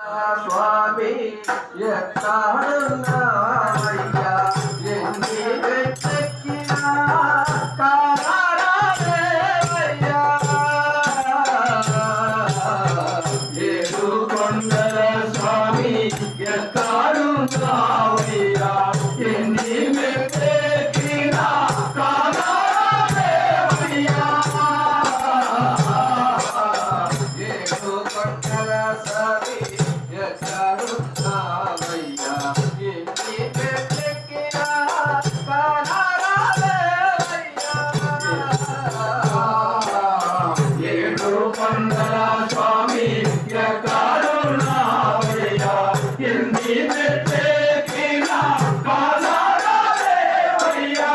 స్వామి ఎక్కడున్నావయ్యా ఎన్ని వెతకినా కానరాలేవయ్యా ఏడు కొండల స్వామి ఎక్కడున్నావయ్యా ఎన్ని వెతకినా కానరాలేవయ్యా ఏడు కొండల స్వామి ఎక్కడున్నావయ్యా ఎన్ని వెతకినా కానరాలేవయ్యా ఏడు కొండల స్వామి ఎక్కడున్నావయ్యా ఎన్ని వెతకినా కానరాలేవయ్యా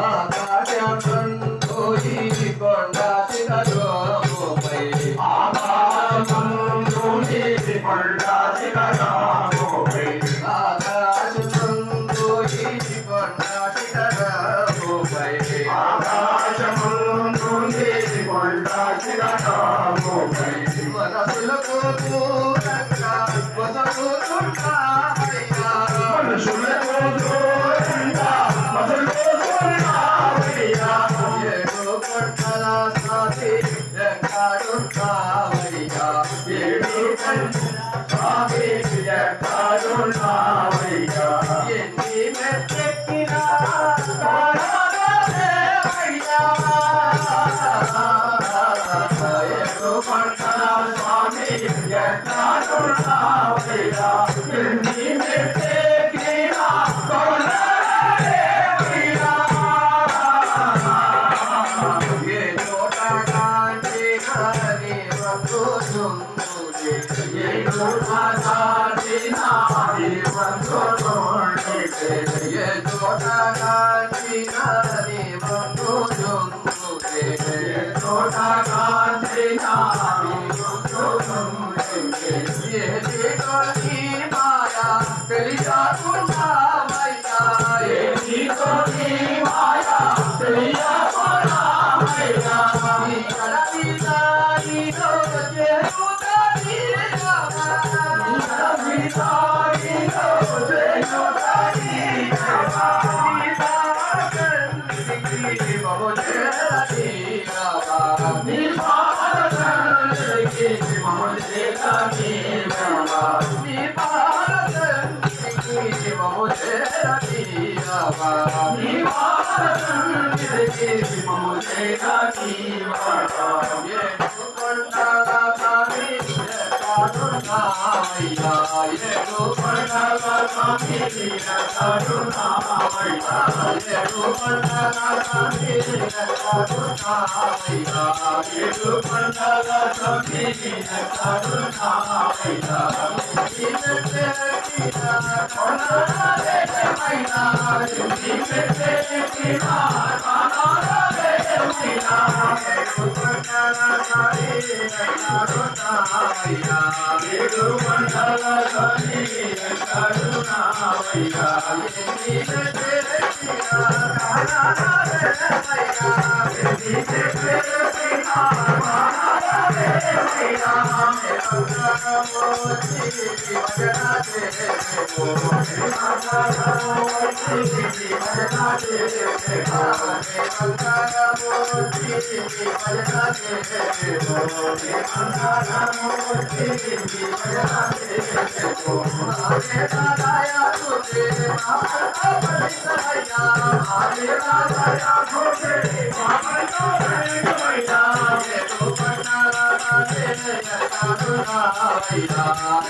ఆకాశమందు ఈ కొండ శిఖరముపై ఆకాశమందు ఈ కొండ శిఖరముపై ఆకాశమందు ఈ కొండ శిఖరముపై ఆకాశమందు ఈ కొండ శిఖరముపై మనసులకు దూరంగా వసగుతున్నావయ్యా మనుషులకు దూరంగా వసగుతున్నావయ్యా ఏడు కొండల స్వామి ఎక్కడున్నావయ్యా ఏడు కొండల స్వామి ఎక్కడున్నావయ్యా ఎన్ని వెతకినా కానరాలేవయ్యా ఏడు కొండల స్వామి ఎక్కడున్నావయ్యా ఎన్ని వెతకినా కానరాలేవయ్యా ఏ చోట కాంచినని బంధుజుందులే ఏ చోట కాంచినని బంధుజుందులే ఏ చోట కాంచినని బంధుజుందులే ఏ చోట కాంచినని బంధుజుందులే ఏ నీతోని మాయా తెలియకున్నావయ్యా ఏ నీతోని మాయా తెలియకున్నావయ్యా ఈ అడవిలో నీతో చేరుతాని రామా ఈ అడవిలో నీతో చేరుతాని రామా నీ పాదకంటికి మము చేరని రామా నీ పాదకంటికి మము చేరని రామా నీ పాదకంటికి మము చేరని రామా నీ పాదకంటికి మము చేరని రామా ఏడు కొండల స్వామి ఎక్కడున్నావయ్యా ఏడు కొండల స్వామి ఎక్కడున్నావయ్యా ఏడు కొండల స్వామి ఎక్కడున్నావయ్యా ఏడు కొండల స్వామి ఎక్కడున్నావయ్యా ఎన్ని వెతకినా కానరాలేవయ్యా ఎన్ని వెతకినా కానరాలేవయ్యా ఏడు కొండల స్వామి ఎక్కడున్నావయ్యా ఏడు కొండల స్వామి ఎక్కడున్నావయ్యా ఎన్ని వెతకినా కానరాలేవయ్యా ఎన్ని వెతకినా కానరాలేవయ్యా మంగళమూర్తి భజన చేసేమో మంగళమూర్తి భజన చేసేమో మంగళమూర్తి భజన చేసేమో మంగళమూర్తి భజన చేసేమో ఆగే దాయా తుతే మామతో బలిసయ్యా ఆగే దాయా తుతే మామతో బలిసయ్యా ఏడు కొండల స్వామి ఎక్కడున్నావయ్యా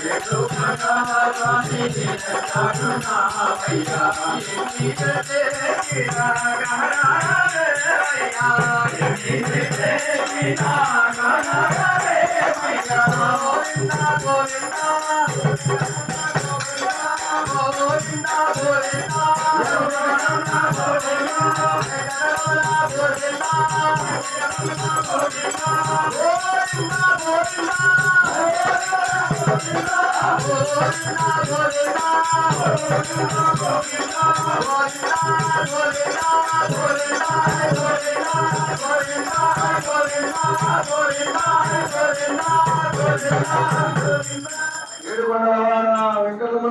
ఏడు కొండల స్వామి ఎక్కడున్నావయ్యా ఎన్ని వెతకినా కానరాలేవయ్యా ఎన్ని వెతకినా కానరాలేవయ్యా గోవింద గోవింద గోవింద గోవింద గోవింద ఏడుకొండలవాడ వెంకటరమణ